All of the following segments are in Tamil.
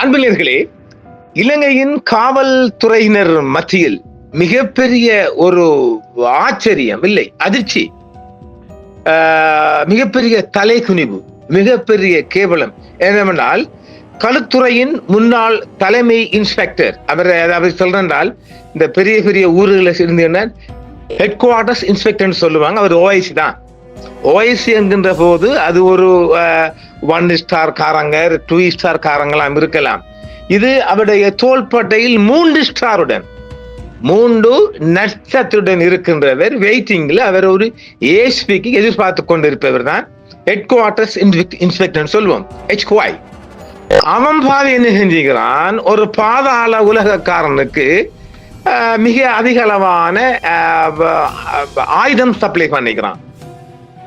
அன்புநேயர்களே, இலங்கையின் காவல்துறையினர் மத்தியில் மிகப்பெரிய ஒரு ஆச்சரியம் இல்லை, அதிர்ச்சி, மிகப்பெரிய தலைகுனிவு, மிகப்பெரிய கேவலம் என்னவென்றால், களுத்துறையின் முன்னாள் தலைமை இன்ஸ்பெக்டர் அவர் சொல்றால், இந்த பெரிய பெரிய ஊர்களில் இருந்து ஹெட் குவார்டர்ஸ் இன்ஸ்பெக்டர் சொல்லுவாங்க, அவர் ஓஐசி தான். ஓஐசி என்கின்ற போது அது ஒரு 1 ஸ்டார் காரங்க, 2 ஸ்டார் காரங்களாம் இருக்கலாம். இது அவருடைய தோள்பட்டையில் 3 ஸ்டாருடன், 3 நட்சத்திரத்துடன் இருக்கின்றவர். வெயிட்டிங்ல அவர் ஒரு ஏஎஸ்பிக்கு எதிர்பார்த்து கொண்டிருப்பவர் தான் ஹெட் குவார்டர்ஸ் இன்ஸ்பெக்டர் சொல்லுவோம், HQI. அவன் பாதி என்ன செஞ்சுக்கிறான், ஒரு பாதாள உலகக்காரனுக்கு மிக அதிக அளவான ஆயுதம் சப்ளை பண்ணிக்கிறான்.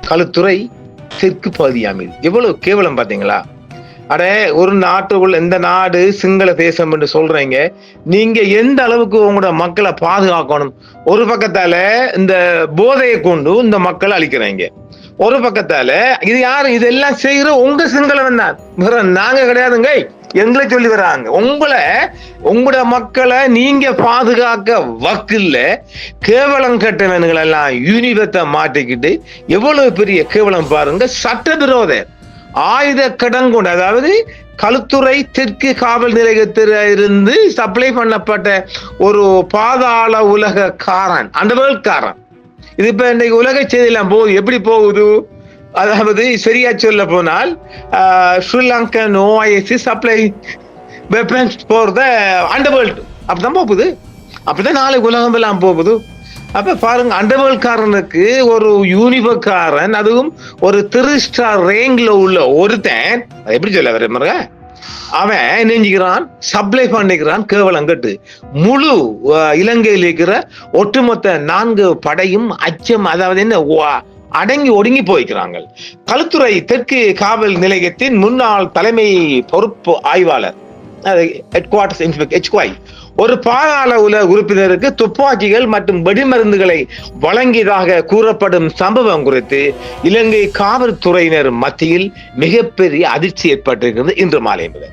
களுத்துறை தெற்கு பகுதியாமல் எவ்வளவு கேவலம் பாத்தீங்களா? ஒரு நாட்டுக்குள்ள, எந்த நாடு சிங்கள தேசம் என்று சொல்றீங்க, நீங்க எந்த அளவுக்கு உங்களோட மக்களை பாதுகாக்கணும்? ஒரு பக்கத்தால இந்த போதையை கொண்டு இந்த மக்களை அழிக்கிறீங்க, ஒரு பக்கத்தால இது யாரு இதெல்லாம் செய்யற உங்க சிங்களவன் தான், நாங்க கிடையாதுங்க, எங்களை சொல்லி வர்றாங்க. உங்களோட மக்களை நீங்க பாதுகாக்க வக்கில்ல கேவலம் கட்டவன்கள் எல்லாம் யூனிவத்தை மாட்டிக்கிட்டு எவ்வளவு பெரிய கேவலம் பாருங்க. சட்டவிரோத ஆயுத கடங்கொண்டு, அதாவது களுத்துறை தெற்கு காவல் நிலையத்தில் இருந்து சப்ளை பண்ணப்பட்ட ஒரு பாதாள உலக காரன், அண்டர்வேல்ட் காரன். இது இப்ப இன்றைக்கு உலக செய்தியெல்லாம் போகுது. எப்படி போகுது? அதாவது சரியா சொல்ல போனால், Sri Lankan OIC supply weapons for the underworld, அப்படிதான் போகுது. அப்படிதான் நாளைக்கு உலகம் எல்லாம் போகுது. அப்ப பாருங்க, அண்டர்வேல்ட் காரனுக்கு ஒரு யூனிவர்காரன், அதுவும் ஒரு 3 ஸ்டார் ரேங்க்ல உள்ள ஒருத்தன், எப்படி சொல்ல வர, அவன் நெஞ்சுக்கிறான், சப்ளை பண்ணிக்கிறான் கேவலம் கட்டு. முழு இலங்கையில் இருக்கிற ஒட்டுமொத்த 4 படையும் அச்சம், அதாவது என்ன, அடங்கி ஒடுங்கி போய்க்கிறாங்க. களுத்துறை தெற்கு காவல் நிலையத்தின் முன்னாள் தலைமை பொறுப்பு ஆய்வாளர், ஹெட் குவார்டர்ஸ் இன்ஸ்பெக்டர் HQI, ஒரு பாதாள உலக உறுப்பினருக்கு துப்பாக்கிகள் மற்றும் வெடிமருந்துகளை வழங்கியதாக கூறப்படும் சம்பவம் குறித்து இலங்கை காவல்துறையினர் மத்தியில் மிகப்பெரிய அதிர்ச்சி ஏற்பட்டிருக்கிறது. இன்று மாலை முதல்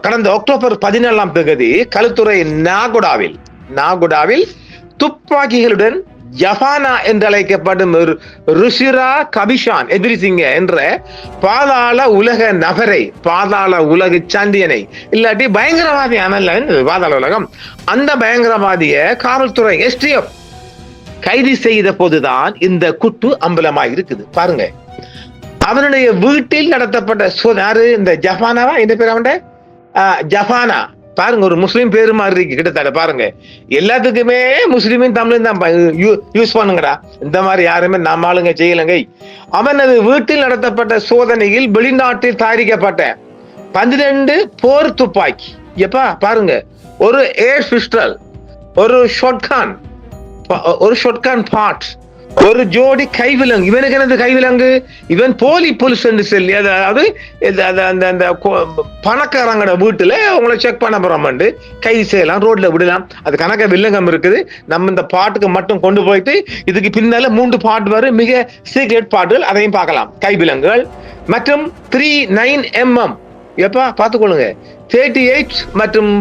கடந்த அக்டோபர் 14ஆம் தேதி களுத்துறை நாகுடாவில் துப்பாக்கிகளுடன் ஜபானா என்று அழைக்கப்படும் ருஷிரா கபிஷான் எதிரிசிங்க என்ற பாதாள உலக நபரை, பாதாள உலக சாண்டியனை, இல்லாட்டி பயங்கரவாதி அனல்ல பாதாள உலகம், அந்த பயங்கரவாதிய காவல்துறை STF கைது செய்த போதுதான் இந்த குட்டு அம்பலமாக இருக்குது. பாருங்க, அவனுடைய வீட்டில் நடத்தப்பட்ட சோதனை. இந்த ஜபானாவா, என்ன பேர் அவன்? ஜபானா. பாருங்க, ஒரு முஸ்லீம் பேரு மாதிரி இருக்கு கிட்டத்தட்ட. பாருங்க, எல்லாத்துக்குமே முஸ்லீமும் தமிழும் தான் யூஸ் பண்ணுங்கடா. இந்த மாதிரி யாருமே நம்ம ஆளுங்க செய்யலங்க. அவனது வீட்டில் நடத்தப்பட்ட சோதனையில் வெளிநாட்டில் தயாரிக்கப்பட்ட 12 போர் துப்பாக்கி, எப்பா பாருங்க, ஒரு ஏர் பிஸ்டல், ஒரு ஷாட்கான் பாட், ஒரு ஜோடி கைவிலங்கு. இவனுக்கு என்னது கைவிலங்கு? இவன் போலி போலீஸ் என்று சொல்லி, அதாவது அந்த பணக்காரங்களோட வீட்டுல உங்களை செக் பண்ண போறோம், கைது செய்யலாம், ரோட்ல விடலாம். அது கணக்க வில்லங்கம் இருக்குது. நம்ம இந்த பாட்டுக்கு மட்டும் கொண்டு போயிட்டு இதுக்கு பின்னால 3 பாட்டு வரும், மிக சீக்ரெட் பாட்டுகள், அதையும் பார்க்கலாம். கைவிலங்குகள் மற்றும் 39mm, எப்பா பார்த்துக்கொள்ளுங்க, 38 மற்றும்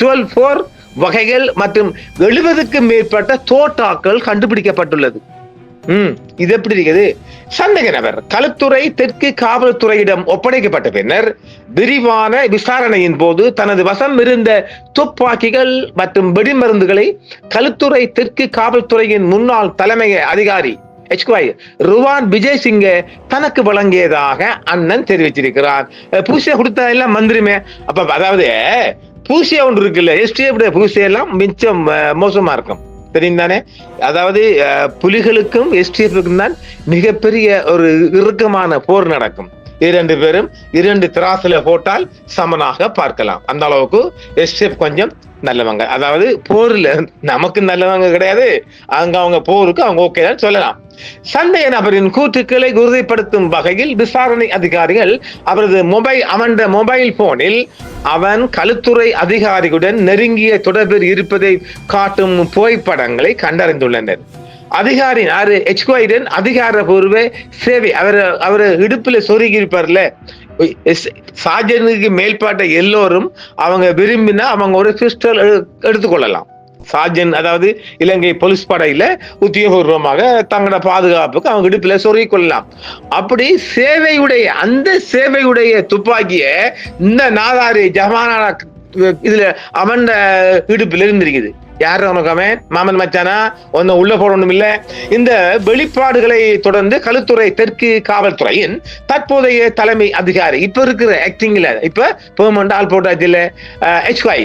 12-4 வகைகள் மற்றும் 70க்கும் மேற்பட்ட தோட்டாக்கள் கண்டுபிடிக்கப்பட்டுள்ளது. இது எப்படி இருக்குது? சந்தேக நபர் களுத்துறை தெற்கு காவல்துறையிடம் ஒப்படைக்கப்பட்ட பின்னர் விரிவான விசாரணையின் போது தனது வசம் இருந்த துப்பாக்கிகள் மற்றும் வெடிமருந்துகளை களுத்துறை தெற்கு காவல்துறையின் முன்னாள் தலைமை அதிகாரி HQI ருவான் விஜயசிங்க தனக்கு வழங்கியதாக அண்ணன் தெரிவிச்சிருக்கிறார். பூசிய கொடுத்த எல்லாம் மந்திரிமே. அப்ப அதாவது பூசியா ஒன்று இருக்குல்ல, STF பூசியெல்லாம் மிச்சம் மோசமா இருக்கும், தெரியும் தானே? அதாவது புலிகளுக்கும் STF-க்கும் தான் மிகப்பெரிய ஒரு இறுக்கமான போர் நடக்கும். 2 பேரும் 2 திராசுல போட்டால் சமனாக பார்க்கலாம். அந்த அளவுக்கு STF கொஞ்சம் நல்லவங்க. அதாவது போர்ல நமக்கு நல்லவங்க கிடையாது, அவங்க போருக்கு அவங்க ஓகே தான் சொல்லலாம். சந்தேக நபரின் கூற்றுக்களை உறுதிப்படுத்தும் வகையில் விசாரணை அதிகாரிகள் அவரது மொபைல் போனில் அவன் களுத்துறை அதிகாரிகளுடன் நெருங்கிய தொடர்பில் இருப்பதை காட்டும் புகைப்படங்களை கண்டறிந்துள்ளனர். அதிகாரி அதிகாரபூர்வ சேவை அவர் இடுப்புல சொருகி இருப்பார்ல, சார்ஜனுக்கு மேல்பாட்ட எல்லோரும் அவங்க விரும்பினா அவங்க ஒரு பிஸ்டல் எடுத்துக்கொள்ளலாம். சார்ஜன் அதாவது இலங்கை போலீஸ் படையில உத்தியோகபூர்வமாக தங்களோட பாதுகாப்புக்கு அவங்க இடுப்புல சொருகிக் கொள்ளலாம். அப்படி அந்த சேவையுடைய துப்பாக்கிய இந்த நாதாரி ஜமானா இதுல அவன் இடுப்புல இருந்திருக்குது. யாரு உனக்கு அவன் மாமன் மச்சானா ஒன்னும் உள்ள போடணும் இல்ல. இந்த வெளிப்பாடுகளை தொடர்ந்து களுத்துறை தெற்கு காவல்துறையின் தற்போதைய தலைமை அதிகாரி இப்ப இருக்கிற ஆக்டிங்ல இப்ப பெர்மனன்ட் ஆள் போட்டாச்சு இல்ல HY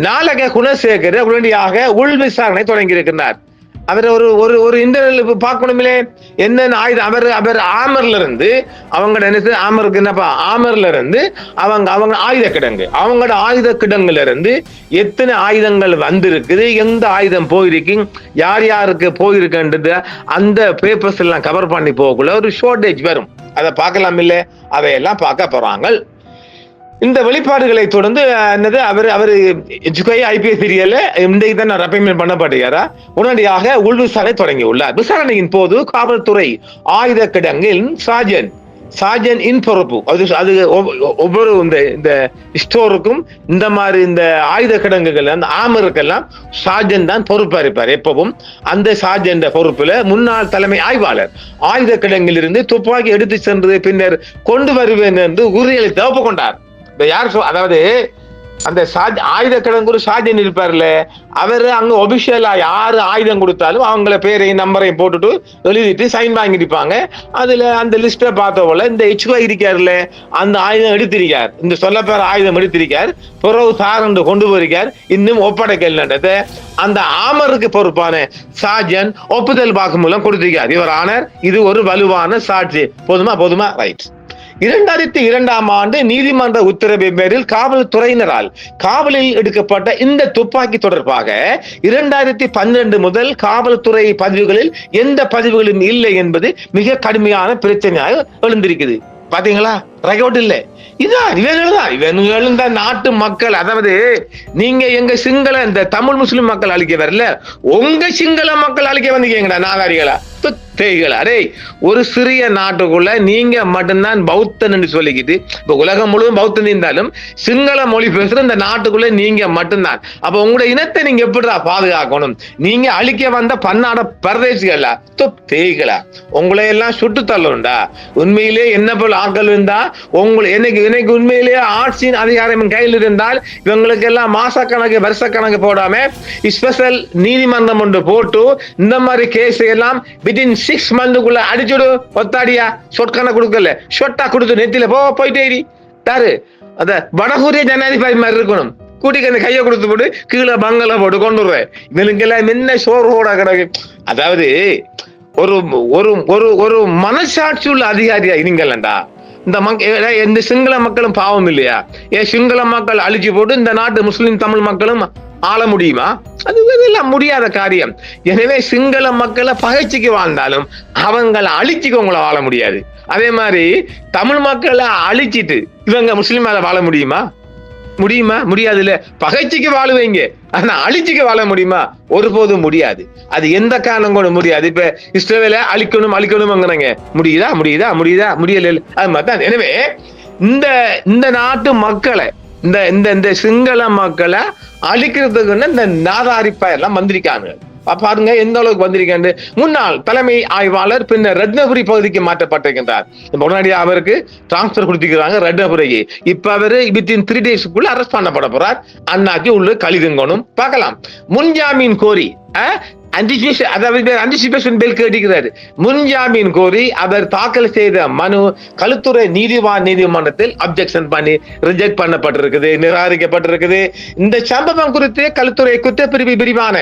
நாலக குணசேகர் உடனடியாக உள் விசாரணை தொடங்கி இருக்கிறார். அவர் ஒரு இன்டர்வியூ பார்க்கணுமில்லே என்னென்ன ஆயுதம் அவர் ஆமர்ல இருந்து ஆமர்ல இருந்து அவங்க ஆயுத கிடங்கு அவங்களோட ஆயுத கிடங்குல இருந்து எத்தனை ஆயுதங்கள் வந்திருக்குது, எந்த ஆயுதம் போயிருக்கு, யார் யாருக்கு போயிருக்குன்றது அந்த பேப்பர்ஸ் எல்லாம் கவர் பண்ணி போகக்குள்ள ஒரு ஷார்டேஜ் வரும். அதை பார்க்கலாம் இல்ல, அதையெல்லாம் பார்க்க போறாங்க. இந்த வெளிப்பாடுகளை தொடர்ந்து என்னது அவர் IPS தெரியல இன்றைக்கு தான் ரெப்பைன்மெண்ட் பண்ணப்பட்டிருக்காரா உடனடியாக உள் விசாரணை தொடங்கி உள்ளார். விசாரணையின் போது காவல்துறை ஆயுத கிடங்கில் சார்ஜன் இன் பொறுப்பு அது ஒவ்வொரு இந்த ஸ்டோருக்கும் இந்த மாதிரி இந்த ஆயுத கிடங்குகள் அந்த ஆமருக்கெல்லாம் சார்ஜன் தான் பொறுப்பா இருப்பார். எப்பவும் அந்த சார்ஜன் பொறுப்புல முன்னாள் தலைமை ஆய்வாளர் ஆயுத கிடங்கில் இருந்து துப்பாக்கி எடுத்து சென்று பின்னர் கொண்டு வருவேன் என்று உறுதியளித்து ஒப்புக்கொண்டார். யார் அதாவது அந்த ஆயுத கிடங்கு சார்ஜன் இருப்பார்ல, அவரு அங்க ஒபிஷியலா யாரு ஆயுதம் கொடுத்தாலும் அவங்கள பேரையும் நம்பரையும் போட்டுட்டு எழுதிட்டு சைன் வாங்கிருப்பாங்க. அதுல அந்த லிஸ்ட பார்த்த போல இந்த HY இருக்காருல்ல அந்த ஆயுதம் எடுத்திருக்கார், இந்த சொல்லப்பேர ஆயுதம் எடுத்திருக்கார், புறவு சாரண்டு கொண்டு போயிருக்கார், இன்னும் ஒப்படைக்கல் அந்த ஆமருக்கு பொறுப்பான சார்ஜன் ஒப்புதல் வாக்கு மூலம் கொடுத்திருக்கார். இவர் ஆனர் இது ஒரு வலுவான சாட்சி. போதுமா ரைட். 2002ஆம் ஆண்டு நீதிமன்ற உத்தரவின் பேரில் காவல்துறையினரால் காவலில் எடுக்கப்பட்ட இந்த துப்பாக்கி தொடர்பாக 2012 முதல் காவல்துறை பதிவுகளில் எந்த பதிவுகளும் இல்லை என்பது மிக கடுமையான பிரச்சனையாக எழுந்திருக்குது. பாத்தீங்களா, ரெக்கார்ட் இல்ல. இவங்களும் தான் நாட்டு மக்கள். அதாவது நீங்க எங்க சிங்கள இந்த தமிழ் முஸ்லிம் மக்கள் அழிக்க வரல, உங்க சிங்கள மக்கள் அழிக்க வந்தீங்கடா நாதாரிகளா தேய்களா. அரே ஒரு சிறிய நாட்டுக்குள்ள நீங்க மட்டும்தான் பௌத்தன் என்று சொல்லிக்கிட்டு இப்ப உலகம் முழுவதும் பௌத்தன் இருந்தாலும் சிங்கள மொழி பேசுற இந்த நாட்டுக்குள்ள நீங்க மட்டும்தான். அப்ப உங்களோட இனத்தை நீங்க எப்படிடா பாதுகாக்கணும்? நீங்க அழிக்க வந்த பன்னாட பரதேசிகளா தேய்களா உங்களை எல்லாம் சுட்டு தள்ளுண்டா. உண்மையிலே என்ன போல ஆட்கள் இருந்தா எனக்கு உண்மையிலேயே ஆட்சியின் அதிகாரம் கையில் இருந்தால் இவங்களுக்கு எல்லாம் மாசக்கணக்கு வருஷக்கணக்கு போடாம ஸ்பெஷல் நீதிமன்றம் ஒன்று போட்டு இந்த மாதிரி கேஸ் எல்லாம் வித்தின் 6 மந்த்க்குள்ள அடிச்சுடு. ஒத்தாடியா சொற்கண கொடுக்கல, சொட்டா கொடுத்து நெத்தில போயிட்டே தாரு. அத வடகொரிய ஜனாதிபதி மாதிரி இருக்கணும். கூட்டிக்கு அந்த கையை கொடுத்து போட்டு கீழே பங்கள போட்டு கொண்டு வருவேன். இவனுக்கு எல்லாம் என்ன சோர்வோட கிடக்கு. அதாவது ஒரு ஒரு ஒரு ஒரு மனசாட்சி உள்ள அதிகாரியா இருங்கல்லண்டா. இந்த சிங்கள மக்களும் பாவம் இல்லையா? சிங்கள மக்கள் அழிச்சு போட்டு இந்த நாட்டு முஸ்லிம் தமிழ் மக்களும் ஆள முடியுமா? அது எல்லாம் முடியாத காரியம். எனவே சிங்கள மக்களை பகைச்சிக்கு வாழ்ந்தாலும் அவங்களை அழிச்சுக்கு உங்களை வாழ முடியாது. அதே மாதிரி தமிழ் மக்களை அழிச்சிட்டு இவங்க முஸ்லிம் வாழ முடியுமா? முடியாது இல்ல. பகைச்சிக்கு வாழுவீங்க, ஆனா அழிச்சுக்கு வாழ முடியுமா? ஒருபோதும் முடியாது. அது எந்த காரணம் கூட முடியாது. இப்ப இஸ்ரவேலை அழிக்கணும்ங்கிறாங்க, முடியல அது மாதிரிதான். எனவே இந்த நாட்டு மக்களை இந்த சிங்கள மக்களை அழிக்கிறதுக்குன்னு இந்த நாதாரிப்பா எல்லாம் வந்திருக்காங்க. பாருங்க எந்த அளவுக்கு வந்திருக்காரு. முன்னாள் தலைமை ஆய்வாளர் பின்னர் ரத்னபுரி பகுதிக்கு மாற்றப்பட்டிருக்கின்றார். உடனடியாக அவருக்கு டிரான்ஸ்பர் கொடுத்திருக்கிறாங்க ரத்னபுரிக்கு. இப்ப அவரு வித்தின் 3 டேஸ்க்குள்ள அரெஸ்ட் பண்ணப்பட போறார். அண்ணாச்சி உள்ள கழிதுங்கணும் பார்க்கலாம். முன்ஜாமீன் கோரி அன்டிசிபேஷன் பெல் கேட்டிருக்கிறார். முன்ஜாமீன் கோரி அவர் தாக்கல் செய்த மனு களுத்துறை நீதிமன்றத்தில் அப்ஜெக்ஷன் பண்ணி ரிஜெக்ட் பண்ணப்பட்டிருக்குது, நிராகரிக்கப்பட்டிருக்குது. இந்த சம்பவம் குறித்து களுத்துறை குற்றப்பிரிவு விரிவான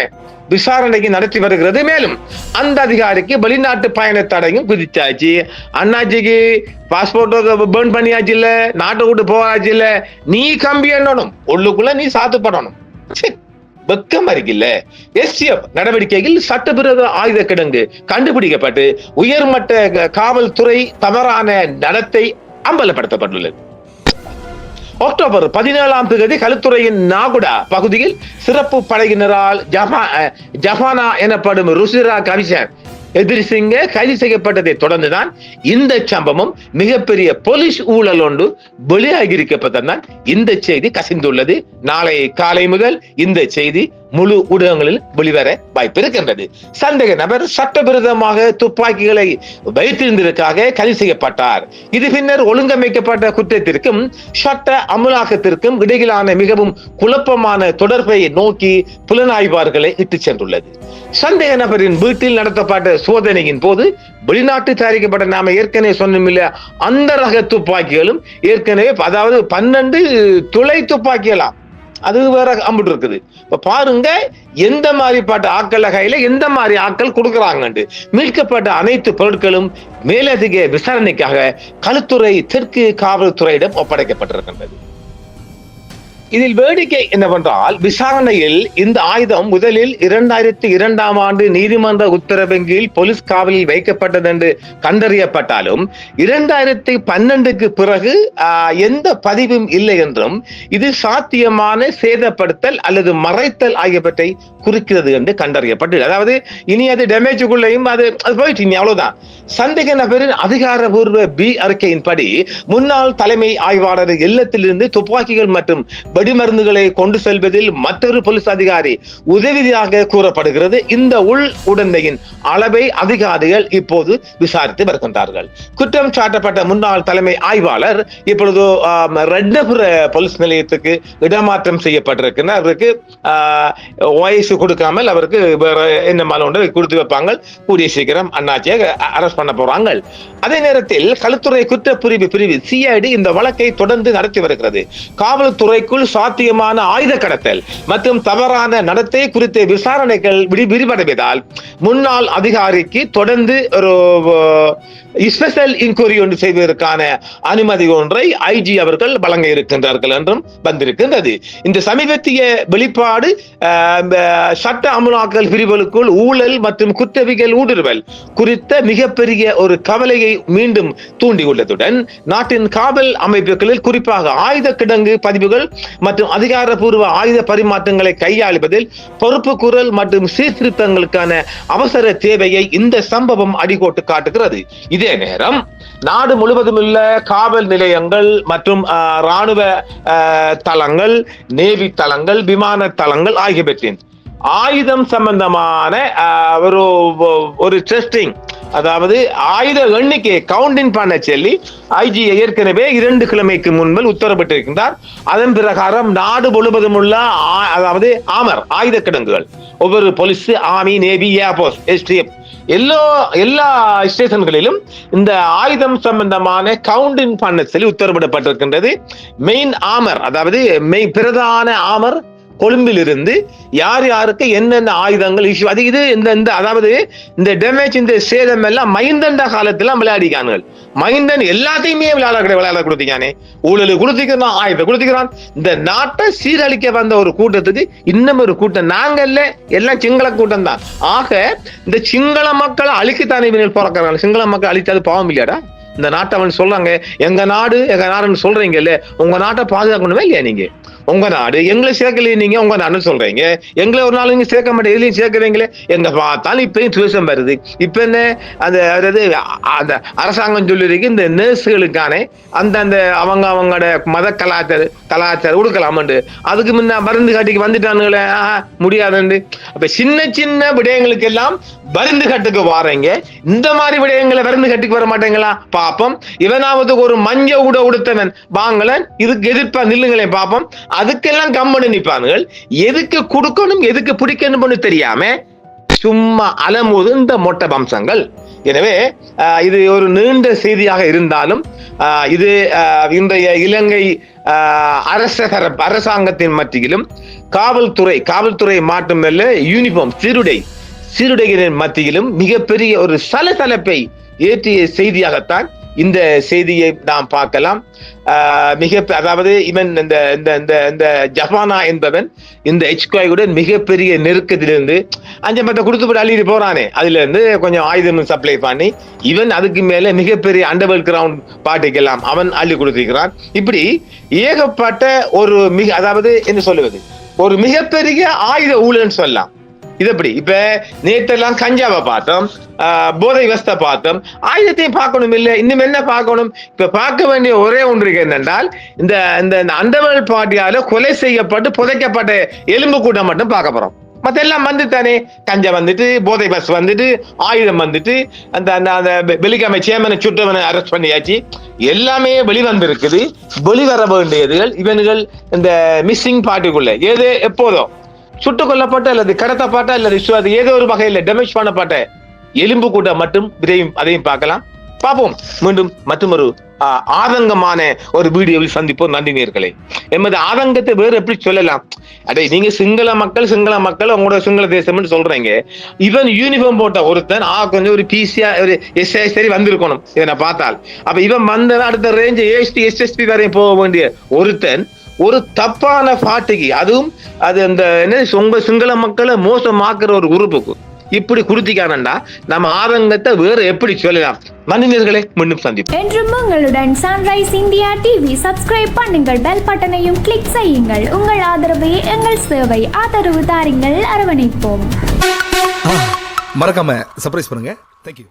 விசாரணைக்கு நடத்தி வருகிறது. மேலும் அந்த அதிகாரிக்கு வெளிநாட்டு பயண தடையும் விதிச்சாச்சு. அண்ணாச்சிக்கு பாஸ்போர்ட் பர்ன் பண்ணியாச்சு இல்ல, நாட்டை விட்டு போகாச்சு இல்ல. நீ கம்பி எண்ணணும், உள்ளுக்குள்ள நீ சாத்துப்படணும். வெக்கம் இருக்குல்ல. STF நடவடிக்கையில் சட்டவிரோத ஆயுத கிடங்கு கண்டுபிடிக்கப்பட்டு உயர்மட்ட காவல்துறை தவறான நடத்தை அம்பலப்படுத்தப்பட்டுள்ளது. அக்டோபர் 17 களுத்துறையின் நாகுடா பகுதியில் சிறப்பு படையினரால் ஜபானா எனப்படும் ருசிரா கவிசர் எதிரிசிங்க கைது செய்யப்பட்டதை தொடர்ந்துதான் இந்த சம்பவம் மிகப்பெரிய போலீஸ் ஊழல் ஒன்று வெளியாகியிருக்கப்பட்டதான் இந்த செய்தி கசிந்துள்ளது. நாளை காலை முதல் இந்த செய்தி முழு ஊடகங்களில் வெளிவர வாய்ப்பு இருக்கின்றது. சந்தேக நபர் சட்டவிரோதமாக துப்பாக்கிகளை வைத்திருந்ததற்காக கைது செய்யப்பட்டார். இது பின்னர் ஒழுங்கமைக்கப்பட்ட குற்றத்திற்கும் சட்ட அமலாக்கத்திற்கும் இடையிலான மிகவும் குழப்பமான தொடர்பை நோக்கி புலனாய்வாளர்களை இட்டுச் சென்றுள்ளது. சந்தேக நபரின் வீட்டில் நடத்தப்பட்ட சோதனையின் போது வெளிநாட்டு தயாரிக்கப்பட்ட நாம ஏற்கனவே சொன்னோமில்ல அந்த ரக துப்பாக்கிகளும் ஏற்கனவே அதாவது 12 துளை துப்பாக்கிகளாம் அது வேற அம்பிட்டு இருக்குது. இப்ப பாருங்க எந்த மாதிரி பாட்டு ஆக்கள் கையில எந்த மாதிரி ஆக்கள் கொடுக்குறாங்க. மீட்கப்பட்ட அனைத்து பொருட்களும் மேலதிக விசாரணைக்காக களுத்துறை தெற்கு காவல்துறையிடம் ஒப்படைக்கப்பட்டிருக்கின்றது. இதில் வேடிக்கை என்னவென்றால் விசாரணையில் இந்த ஆயுதம் முதலில் 2002ஆம் ஆண்டு நீதிமன்ற உத்தரவின் கீழ் போலீஸ் காவலில் வைக்கப்பட்டது என்று கண்டறியப்பட்டாலும் 2012க்கு பிறகு எந்த பதிவும் இல்லை என்றும் இது சாத்தியமான சேதப்படுத்தல் அல்லது மறைத்தல் ஆகியவற்றை குறிக்கிறது என்று கண்டறியப்பட்டது. அதாவது இனி அது டேமேஜுக்குள்ளேயும் அது போயிட்டு இனி அவ்வளவுதான். சந்தேக நபரின் அதிகாரபூர்வ பி அறிக்கையின்படி முன்னாள் தலைமை ஆய்வாளர் இல்லத்திலிருந்து துப்பாக்கிகள் மற்றும் வெடிமருந்துகளை கொண்டு செல்வதில் மற்றொரு போலீஸ் அதிகாரி உதவியாக கூறப்படுகிறது. இந்த உள் உடந்தையின் அளவை அதிகாரிகள் இப்போது விசாரித்து வருகின்றார்கள். குற்றம் சாட்டப்பட்ட முன்னாள் தலைமை ஆய்வாளர் இப்பொழுது ரெட்டபுர போலீஸ் நிலையத்துக்கு இடமாற்றம் செய்யப்பட்டிருக்கிறார். அவருக்கு வயசு கொடுக்காமல் அவருக்கு வேற என்ன ஒன்று கொடுத்து வைப்பாங்க. கூடிய சீக்கிரம் அண்ணாச்சியை அரெஸ்ட் பண்ண போறாங்க. அதே நேரத்தில் களுத்துறை குற்றப்பிரிவு பிரிவு சிஐடி இந்த வழக்கை தொடர்ந்து நடத்தி வருகிறது. காவல்துறைக்குள் சாத்தியமான ஆயுத கடத்தல் மற்றும் தவறான நடத்தை குறித்த விசாரணைகள் விரிவடைவதால் முன்னாள் அதிகாரிக்கு தொடர்ந்து ஒரு ஸ்பெஷல் இன்கொயரி ஒன்று செய்வதற்கான அனுமதி ஒன்றை ஐஜி அவர்கள் வழங்க இருக்கின்றார்கள் என்றும் வந்திருக்கின்றது. இந்த சமீபத்திய வெளிப்பாடு சட்ட அமலாக்கல் பிரிவுகளுக்குள் ஊழல் மற்றும் குற்றவியல் ஊடுருவல் குறித்த மிகப்பெரிய ஒரு கவலையை மீண்டும் தூண்டியுள்ளதுடன் நாட்டின் காவல் அமைப்புகளில் குறிப்பாக ஆயுத கிடங்கு பதிவுகள் மற்றும் அதிகாரப்பூர்வ ஆயுத பரிமாற்றங்களை கையாளுவதில் பொறுப்பு குரல் மற்றும் சீர்திருத்தங்களுக்கான அவசர தேவையை இந்த சம்பவம் அடிகோட்டு காட்டுகிறது. இதே நேரம் நாடு முழுவதும் உள்ள காவல் நிலையங்கள் மற்றும் ராணுவ தளங்கள், நேவி தளங்கள், விமான தளங்கள் ஆகியவற்றின் ஆயுதம் சம்பந்தமான ஒரு டெஸ்டிங், அதாவது ஆயுத எண்ணிக்கை கவுண்டிங் பண்ண சொல்லி ஐஜி ஏற்கனவே 2 கிழமைக்கு முன்பு உத்தரவிட்டிருக்கின்றார். அதன் பிரகாரம் நாடு முழுவதும் உள்ள அதாவது ஆயுத கிடங்குகள் ஒவ்வொரு police, army, navy, air force, SDF எல்லா ஸ்டேஷன்களிலும் இந்த ஆயுதம் சம்பந்தமான கவுண்டிங் பண்ண சொல்லி உத்தரவிடப்பட்டிருக்கின்றது. மெயின் அதாவது பிரதான கொழும்பில் இருந்து யார் யாருக்கு என்னென்ன ஆயுதங்கள் இஷ்யூ அது இது இந்த அதாவது இந்த டேமேஜ் இந்த சேதம் எல்லாம் மைந்தண்ட காலத்துல விளையாடிக்கானுங்கள். மைந்தன் எல்லாத்தையுமே விளையாட கொடுத்தீங்க. ஊழல் கொடுத்துக்கிறான், ஆயுதம் கொடுத்துக்கிறான். இந்த நாட்டை சீரழிக்க வந்த ஒரு கூட்டத்துக்கு இன்னும் ஒரு கூட்டம் நாங்கள்ல எல்லாம் சிங்கள கூட்டம் தான். ஆக இந்த சிங்கள மக்களை அழிக்கத்தானே பிறக்கிறாங்க. சிங்கள மக்கள் அழித்தது பாவம் இல்லையாடா? இந்த நாட்டை அவன் சொல்றாங்க எங்க நாடுன்னு சொல்றீங்க இல்ல, உங்க நாட்டை பாதுகாக்கணுமே இல்லையா? நீங்க உங்க நாடு எங்களை சேர்க்கலையே, நீங்க உங்க நாடு சொல்றீங்க. எங்களை ஒரு நாள் நீங்க சேர்க்க மாட்டேன், எதுலையும் சேர்க்கிறீங்களே. எங்க பார்த்தாலும் இப்பயும் துவேஷம் வருது. இப்ப என்ன அந்த அரசாங்கம் சொல்லிருக்கு இந்த நர்ஸுகளுக்கான அந்த அவங்களோட மத கலாச்சாரம் கொடுக்கலாமண்டு அதுக்கு முன்ன மருந்து காட்டிக்கு வந்துட்டானுங்களே முடியாதுண்டு. அப்ப சின்ன விடயங்களுக்கு எல்லாம் மருந்து கட்டுக்கு வாரீங்க, இந்த மாதிரி விடயங்களை மருந்து கட்டுக்கு வர மாட்டேங்களா? பாப்போம். இவனாவது ஒரு மஞ்ச உடுத்தவன் வாங்கலன், இதுக்கு எதிர்ப்பா நில்லுங்களே பாப்போம். அதுக்கெல்லாம் கம்மனு நிற்பானுங்கள். எதுக்கு கொடுக்கணும் எதுக்கு பிடிக்கணும்னு தெரியாம சும்மா அலமோது இந்த மொட்டை வம்சங்கள். எனவே இது ஒரு நீண்ட செய்தியாக இருந்தாலும் இது இன்றைய இலங்கை அரசாங்கத்தின் மத்தியிலும் காவல்துறை மட்டுமல்ல யூனிஃபார்ம் சீருடைகளின் மத்தியிலும் மிகப்பெரிய ஒரு சலசலப்பை ஏற்றிய செய்தியாகத்தான் இந்த செய்தியை நாம் பார்க்கலாம். அதாவது இவன் இந்த ஜப்பானா என்பவன் இந்த ஹெச்காயுடன் மிகப்பெரிய நெருக்கத்திலிருந்து 5 கொடுத்து அள்ளிட்டு போறானே, அதுல இருந்து கொஞ்சம் ஆயுதம் சப்ளை பண்ணி இவன் அதுக்கு மேல மிகப்பெரிய அண்டர்வேர்ல்ட் கிரவுண்ட் பார்ட்டிக்கெல்லாம் அவன் அள்ளி கொடுத்திருக்கிறான். இப்படி ஏகப்பட்ட ஒரு அதாவது என்ன சொல்லுவது, ஒரு மிகப்பெரிய ஆயுத ஊழல்னு சொல்லலாம். இது எப்படி இப்ப நேற்றெல்லாம் கஞ்சாவை பார்த்தோம், போதை வஸ்தை பார்த்தோம், ஆயுதத்தையும் பார்க்கணும் இல்ல, இன்னும் என்ன பார்க்கணும்? இப்ப பார்க்க வேண்டிய ஒரே ஒன்று என்னென்றால் இந்த அண்டர்வேர்ல்ட் பார்ட்டியால கொலை செய்யப்பட்டு புதைக்கப்பட்ட எலும்பு கூட்டம் மட்டும் பார்க்க போறோம். மத்த எல்லாம் வந்துட்டானே, கஞ்சா வந்துட்டு, போதை பஸ் வந்துட்டு, ஆயுதம் வந்துட்டு, அந்த வெள்ளிக்கிழமை சேர்மனை சுட்டவனை அரெஸ்ட் பண்ணியாச்சு, எல்லாமே வெளிவந்திருக்குது. வெளிவர வேண்டியதுகள் இவனுகள் இந்த மிஸ்ஸிங் பார்ட்டிக்குள்ள ஏதோ எப்போதோ சுட்டுக் கொல்லப்பட்ட அல்லது கடத்தப்பட்ட அல்லது ஏதோ ஒரு வகையில் டேமேஜ் பண்ணப்பட்ட எலும்பு கூட்டம் மட்டும் அதையும் பார்க்கலாம். பார்ப்போம். மீண்டும் மற்றொரு ஆதங்கமான ஒரு வீடியோவில் சந்திப்போம். நன்றி நேயர்களே. எமது ஆதங்கத்தை வேறு எப்படி சொல்லலாம்? அடே, நீங்க சிங்கள மக்கள் உங்களோட சிங்கள தேசம் சொல்றீங்க. இவன் யூனிஃபார்ம் போட்ட ஒருத்தன் கொஞ்சம் ஒரு பிசியா ஒரு சரி வந்திருக்கணும் இவனை பார்த்தால். அப்ப இவன் வந்த அடுத்த ரேஞ்ச் எஸ்எஸ்பி வரையும் போக வேண்டிய ஒருத்தன் ஒரு தப்பான பாட்டுக்கு, அதுவும் அது அந்த என்ன சிங்கள மக்களை மோசமாக்குற ஒரு குரூப்புக்கு இப்படி குடுத்திக்கானண்டா நம்ம ஆதங்கத்தை வேற எப்படி சொல்லலாம்? மனிதர்களே, மீண்டும் சந்திப்போம். என்றும் உங்களுடன் சன்ரைஸ் இந்தியா டிவி சப்ஸ்கிரைப் பண்ணுங்கள், பெல் பட்டனையும் கிளிக் செய்யுங்கள். உங்கள் ஆதரவே எங்கள் சேவை. ஆதரவு தாருங்கள், அரவணைப்போம். மறக்காம சர்ப்ரைஸ் பண்ணுங்க. தேங்க்யூ.